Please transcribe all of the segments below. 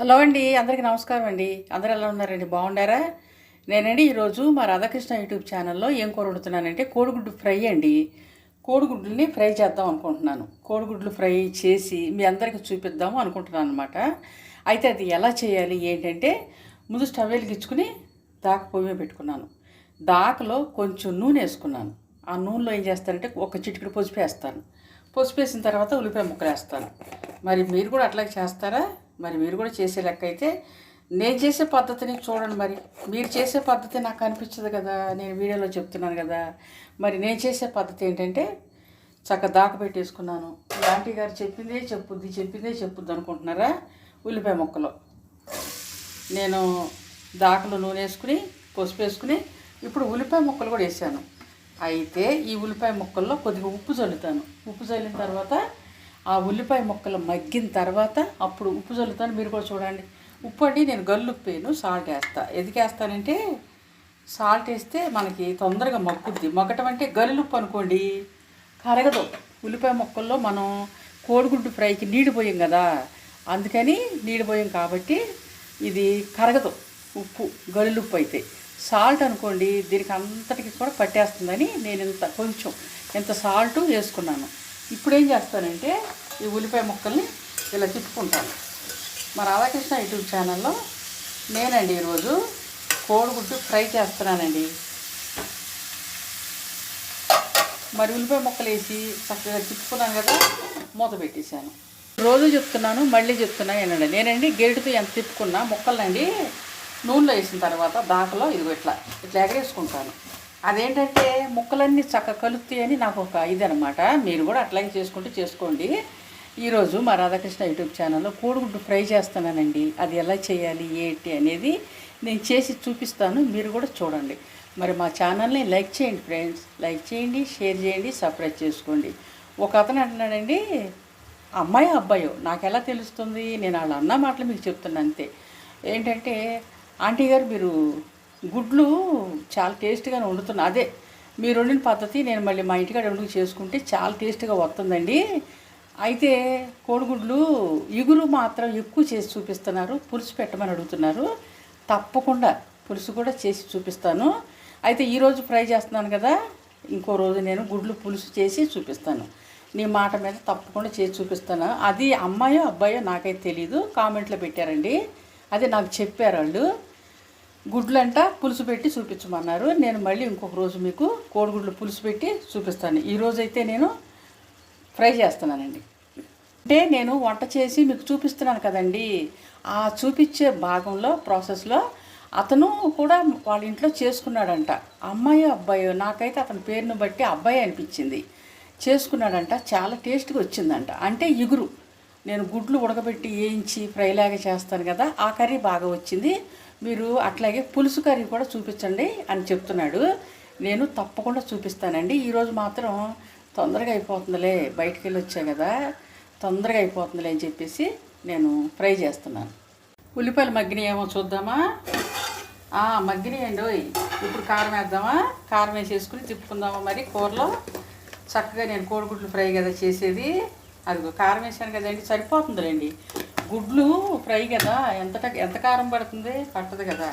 Hello అండి, అందరికీ నమస్కారం అండి. అందరూ ఎలా ఉన్నారండి? బాగుండారా? నేనండి ఈరోజు మా రాధాకృష్ణ యూట్యూబ్ ఛానల్లో ఏం కూర వండుతున్నానంటే కోడిగుడ్డు ఫ్రై అండి. కోడిగుడ్లని ఫ్రై చేద్దాం అనుకుంటున్నాను. కోడిగుడ్లు ఫ్రై చేసి మీ అందరికీ చూపిద్దాము అనుకుంటున్నాను అనమాట. అయితే అది ఎలా చేయాలి ఏంటంటే, ముందు స్టవ్ వెలిగించుకుని దాక పొయ్యి పెట్టుకున్నాను. దాకలో కొంచెం నూనె వేసుకున్నాను. ఆ నూనెలో ఏం చేస్తానంటే ఒక చిటికెడు పసుపు వేస్తాను. పసుపు వేసిన తర్వాత ఉల్లిపాయ ముక్కలు వేస్తాను. మరి మీరు కూడా అట్లాగే చేస్తారా? మరి మీరు కూడా చేసే లెక్క అయితే నేను చేసే పద్ధతిని చూడండి. మరి మీరు చేసే పద్ధతి నాకు అనిపించదు కదా, నేను వీడియోలో చెప్తున్నాను కదా. మరి నేను చేసే పద్ధతి ఏంటంటే దాక పెట్టేసుకున్నాను. ఆంటీ గారు చెప్పిందే చెప్పుద్ది అనుకుంటున్నారా? ఉల్లిపాయ ముక్కలు నేను దాకలో నూనె వేసుకుని పసుపు వేసుకుని ఇప్పుడు ఉల్లిపాయ ముక్కలు కూడా వేసాను. అయితే ఈ ఉల్లిపాయ ముక్కల్లో కొద్దిగా ఉప్పు చల్లుతాను. ఉప్పు చల్లిన తర్వాత ఆ ఉల్లిపాయ ముక్కలు మగ్గిన తర్వాత అప్పుడు ఉప్పు చల్లుతాను. మీరు కూడా చూడండి. ఉప్పు అండి నేను గల్లుప్పేను, సాల్ట్ వేస్తా. ఎందుకు వేస్తానంటే సాల్ట్ వేస్తే మనకి తొందరగా మగ్గుద్ది. మగ్గటం అంటే గల్లుప్పు అనుకోండి కరగదు. ఉల్లిపాయ ముక్కల్లో మనం కోడిగుడ్డు ఫ్రైకి నీళ్ళు పోయాం కదా, అందుకని నీళ్ళు పోయాం కాబట్టి ఇది కరగదు. ఉప్పు గల్లుప్పు అయితే సాల్ట్ అనుకోండి దీనికి అంతటికి కూడా పట్టేస్తుందని నేను ఇంత సాల్ట్ వేసుకున్నాను. ఇప్పుడు ఏం చేస్తానంటే ఈ ఉల్లిపాయ ముక్కల్ని ఇలా తిప్పుకుంటాను. మా రాధాకృష్ణ యూట్యూబ్ ఛానల్లో నేనండి ఈరోజు కోడిగుడ్డు ఫ్రై చేస్తున్నానండి. మరి ఉల్లిపాయ ముక్కలు వేసి చక్కగా తిప్పుకున్నాను కదా, మూత పెట్టేశాను. రోజు చెప్తున్నాను, మళ్ళీ చెప్తున్నాను ఏనండి. నేనండి గేటుతో ఎంత తిప్పుకున్నా ముక్కలండి నూనెలో వేసిన తర్వాత దాకలో ఇట్లా ఎగరేసుకుంటాను. అదేంటంటే ముక్కలన్నీ చక్కగా కలుపుతాయి అని నాకు ఒక ఇదనమాట. మీరు కూడా అట్లాగే చేసుకోండి. ఈరోజు మా రాధాకృష్ణ యూట్యూబ్ ఛానల్లో కోడిగుడ్డు ఫ్రై చేస్తున్నానండి. అది ఎలా చేయాలి ఏంటి అనేది నేను చేసి చూపిస్తాను, మీరు కూడా చూడండి. మరి మా ఛానల్ని లైక్ చేయండి ఫ్రెండ్స్, లైక్ చేయండి, షేర్ చేయండి, సబ్స్క్రైబ్ చేసుకోండి. ఒక అతను అంటున్నాడండి, అమ్మాయో అబ్బాయో నాకు ఎలా తెలుస్తుంది, నేను వాళ్ళ అన్న మాటలు మీకు చెప్తున్నా అంతే. ఏంటంటే ఆంటీ గారు మీరు గుడ్లు చాలా టేస్ట్గానే వండుతున్నా, అదే మీరు వండిన పద్ధతి నేను మళ్ళీ మా ఇంటికాడ వండుకు చేసుకుంటే చాలా టేస్ట్గా వస్తుందండి. అయితే కోడిగుడ్లు ఇగురు మాత్రం ఎక్కువ చేసి చూపిస్తున్నారు, పులుసు పెట్టమని అడుగుతున్నారు. తప్పకుండా పులుసు కూడా చేసి చూపిస్తాను. అయితే ఈరోజు ఫ్రై చేస్తున్నాను కదా, ఇంకో రోజు నేను గుడ్లు పులుసు చేసి చూపిస్తాను. నీ మాట మీద తప్పకుండా చేసి చూపిస్తాను. అది అమ్మాయో అబ్బాయో నాకైతే తెలీదు, కామెంట్లో పెట్టారండి. అదే నాకు చెప్పారు వాళ్ళు. గుడ్లంట పులుసు పెట్టి చూపించమన్నారు. నేను మళ్ళీ ఇంకొక రోజు మీకు కోడిగుడ్లు పులుసు పెట్టి చూపిస్తాను. ఈరోజు అయితే నేను ఫ్రై చేస్తున్నానండి. అంటే నేను వంట చేసి మీకు చూపిస్తున్నాను కదండి, ఆ చూపించే భాగంలో ప్రాసెస్లో అతను కూడా వాళ్ళ ఇంట్లో చేసుకున్నాడంట. అమ్మాయో అబ్బాయో నాకైతే అతని పేరును బట్టి అబ్బాయి అనిపించింది. చేసుకున్నాడంట, చాలా టేస్ట్గా వచ్చిందంట. అంటే ఇగురు నేను గుడ్లు ఉడకబెట్టి వేయించి ఫ్రైలాగా చేస్తాను కదా, ఆ కర్రీ బాగా వచ్చింది. మీరు అట్లాగే పులుసు కర్రీ కూడా చూపించండి అని చెప్తున్నాడు. నేను తప్పకుండా చూపిస్తానండి. ఈరోజు మాత్రం తొందరగా అయిపోతుందిలే, బయటికి వెళ్ళి వచ్చా కదా, తొందరగా అయిపోతుందిలే అని చెప్పేసి నేను ఫ్రై చేస్తున్నాను. ఉల్లిపాయలు మగ్గినాయేమో చూద్దామా? మగ్గినాయండి. ఇప్పుడు కారం వేద్దామా? కారం వేసేసుకుని తిప్పుకుందామా? మరి కూరలో చక్కగా నేను కోడిగుడ్లు ఫ్రై కదా చేసేది, అది కారం వేసాను కదండి, సరిపోతుందిలేండి. గుడ్లు ఫ్రై కదా, ఎంత కారం పడుతుంది, పట్టదు కదా.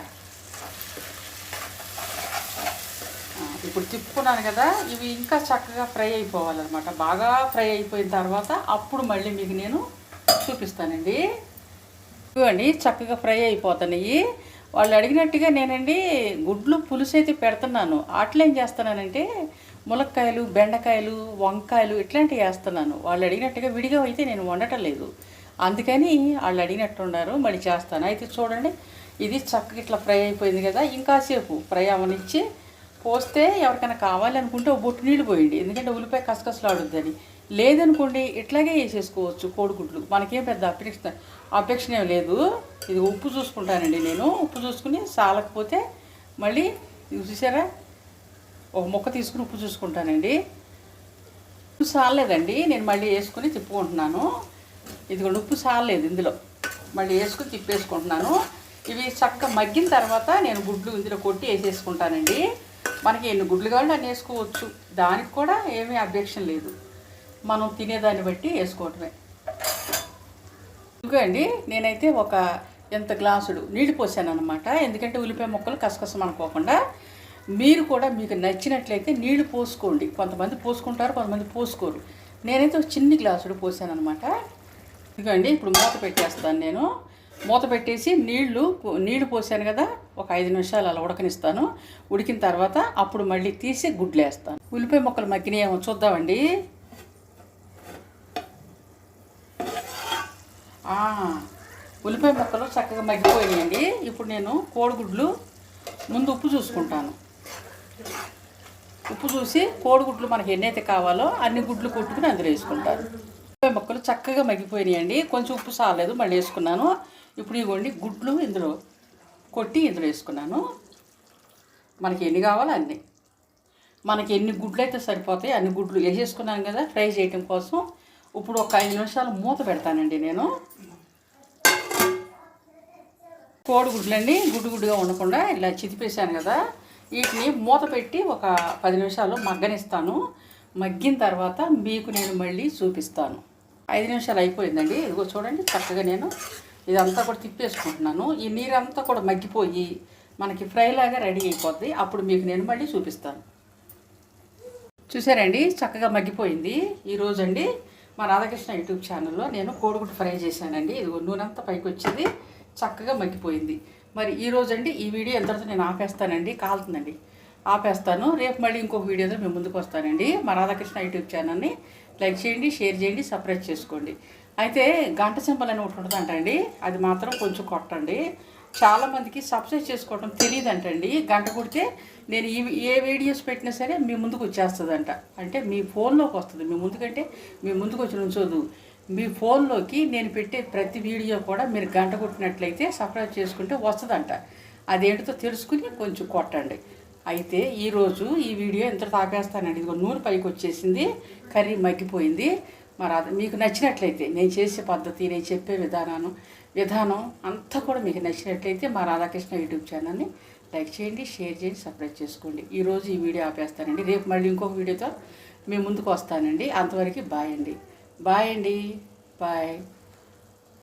ఇప్పుడు తిప్పుకున్నాను కదా, ఇవి ఇంకా చక్కగా ఫ్రై అయిపోవాలన్నమాట. బాగా ఫ్రై అయిపోయిన తర్వాత అప్పుడు మళ్ళీ మీకు నేను చూపిస్తానండి. ఇవ్వండి చక్కగా ఫ్రై అయిపోతున్నాయి. వాళ్ళు అడిగినట్టుగా నేనండి గుడ్లు పులుసు అయితే పెడుతున్నాను. అట్లా ఏం చేస్తున్నానంటే ములక్కాయలు, బెండకాయలు, వంకాయలు ఇట్లాంటివి వేస్తున్నాను. వాళ్ళు అడిగినట్టుగా విడిగా అయితే నేను వండటం లేదు, అందుకని వాళ్ళు అడిగినట్టు ఉన్నారు. మళ్ళీ చేస్తాను. అయితే చూడండి, ఇది చక్కగా ఇట్లా ఫ్రై అయిపోయింది కదా, ఇంకాసేపు ఫ్రై అవనిచ్చి పోస్తే ఎవరికైనా కావాలనుకుంటే ఒక బొట్టు నీళ్ళు పోయండి, ఎందుకంటే ఉల్లిపాయ కసకసలు ఆడుద్దని. లేదనుకోండి ఇట్లాగే వేసేసుకోవచ్చు కోడిగుడ్లు, మనకేం పెద్ద అపెక్షన్ ఏం లేదు. ఇది ఉప్పు చూసుకుంటానండి నేను, ఉప్పు చూసుకుని సాలకపోతే మళ్ళీ ఇది చూసారా ఒక ముక్క తీసుకుని ఉప్పు చూసుకుంటానండి. ఉప్పు సాలేదండి, నేను మళ్ళీ వేసుకుని తిప్పుకుంటున్నాను. ఇదిగోండి ఉప్పు సాలేదు ఇందులో, మళ్ళీ వేసుకుని తిప్పేసుకుంటున్నాను. ఇవి చక్కగా మగ్గిన తర్వాత నేను గుడ్లు ఇందులో కొట్టి వేసేసుకుంటానండి. మనకి ఎన్ని గుడ్లు కావాలంటే అన్ని వేసుకోవచ్చు, దానికి కూడా ఏమీ అబ్జెక్షన్ లేదు. మనం తినేదాన్ని బట్టి వేసుకోవటమే. ఇదిగో అండి, నేనైతే ఒక ఎంత గ్లాసుడు నీళ్ళు పోసాను అనమాట. ఎందుకంటే ఉల్లిపాయ ముక్కలు కసకసం అనుకోకుండా. మీరు కూడా మీకు నచ్చినట్లయితే నీళ్లు పోసుకోండి. కొంతమంది పోసుకుంటారు, కొంతమంది పోసుకోరు. నేనైతే ఒక చిన్ని గ్లాసుడు పోసాను అనమాట. ఇదిగోండి, ఇప్పుడు మూత పెట్టేస్తాను. నేను మూత పెట్టేసి నీళ్లు పోసాను కదా, ఒక 5 నిమిషాలు అలా ఉడకనిస్తాను. ఉడికిన తర్వాత అప్పుడు మళ్ళీ తీసి గుడ్లు వేస్తాను. ఉల్లిపాయ ముక్కలు మగ్గినాయేమో చూద్దామండి. ఉల్లిపాయ ముక్కలు చక్కగా మగ్గిపోయాయండి. ఇప్పుడు నేను కోడిగుడ్లు ముందు ఉప్పు చూసుకుంటాను. ఉప్పు చూసి కోడిగుడ్లు మనకి ఎన్నైతే కావాలో అన్ని గుడ్లు కొట్టుకుని అందులో వేసుకుంటాను. ఉల్లిపాయ ముక్కలు చక్కగా మగ్గిపోయినాయండి. కొంచెం ఉప్పు సాలేదు, మళ్ళీ వేసుకున్నాను. ఇప్పుడు ఇవ్వండి గుడ్లు ఇందులో కొట్టి ఇందులో వేసుకున్నాను. మనకి ఎన్ని కావాలో అన్నీ, మనకి ఎన్ని గుడ్లు అయితే సరిపోతాయి అన్ని గుడ్లు వేసేసుకున్నాను కదా ఫ్రై చేయటం కోసం. ఇప్పుడు ఒక 5 నిమిషాలు మూత పెడతానండి. నేను కోడిగుడ్లన్నీ గుడ్డుగా ఉండకుండా ఇలా చితిపేసాను కదా, వీటిని మూత పెట్టి ఒక 10 నిమిషాలు మగ్గనిస్తాను. మగ్గిన తర్వాత మీకు నేను మళ్ళీ చూపిస్తాను. 5 నిమిషాలు అయిపోయిందండి. ఇదిగో చూడండి, చక్కగా నేను ఇదంతా కూడా తిప్పేసుకుంటున్నాను. ఈ నీరంతా కూడా మగ్గిపోయి మనకి ఫ్రైలాగా రెడీ అయిపోద్ది. అప్పుడు మీకు నేను మళ్ళీ చూపిస్తాను. చూసారండి, చక్కగా మగ్గిపోయింది. ఈరోజు అండి మా రాధాకృష్ణ యూట్యూబ్ ఛానల్లో నేను కోడిగుడ్డు ఫ్రై చేశానండి. ఇదిగో నూనెంతా పైకి వచ్చింది, చక్కగా మగ్గిపోయింది. మరి ఈరోజు అండి ఈ వీడియో ఎంతటితో నేను ఆపేస్తానండి. కాలుతుందండి, ఆపేస్తాను. రేపు మళ్ళీ ఇంకొక వీడియోతో మేము ముందుకు వస్తానండి. మా రాధాకృష్ణ యూట్యూబ్ ఛానల్ని లైక్ చేయండి, షేర్ చేయండి, సబ్స్క్రైబ్ చేసుకోండి. అయితే గంట సింబల్ అని ఒకటి ఉంటుందంటండి, అది మాత్రం కొంచెం కొట్టండి. చాలామందికి సబ్స్క్రైబ్ చేసుకోవడం తెలియదంటండి. గంట కొడితే నేను ఏ వీడియోస్ పెట్టినా సరే మీ ముందుకు వచ్చేస్తుందంట. అంటే మీ ఫోన్లోకి వస్తుంది. మీ ముందుకంటే మీ ముందుకు వచ్చి ఉంచోదు, మీ ఫోన్లోకి నేను పెట్టే ప్రతి వీడియో కూడా మీరు గంట కొట్టినట్లయితే సబ్స్క్రైబ్ చేసుకుంటే వస్తుందంట. అదేంటితో తెలుసుకుని కొంచెం కొట్టండి. అయితే ఈరోజు ఈ వీడియో ఎంతతో ఆపేస్తానండి. ఇదిగో నూనె పైకి వచ్చేసింది, కర్రీ మగ్గిపోయింది. మరి అది మీకు నచ్చినట్లయితే నేను చేసే పద్ధతి, నేను చెప్పే విధానం అంతా కూడా మీకు నచ్చినట్లయితే మా రాధాకృష్ణ యూట్యూబ్ ఛానల్ని లైక్ చేయండి, షేర్ చేయండి, సబ్స్క్రైబ్ చేసుకోండి. ఈరోజు ఈ వీడియో ఆపేస్తానండి. రేపు మళ్ళీ ఇంకొక వీడియోతో మేము ముందుకు వస్తానండి. అంతవరకు బాయ్ అండి. బాయ్ అండి. బాయ్.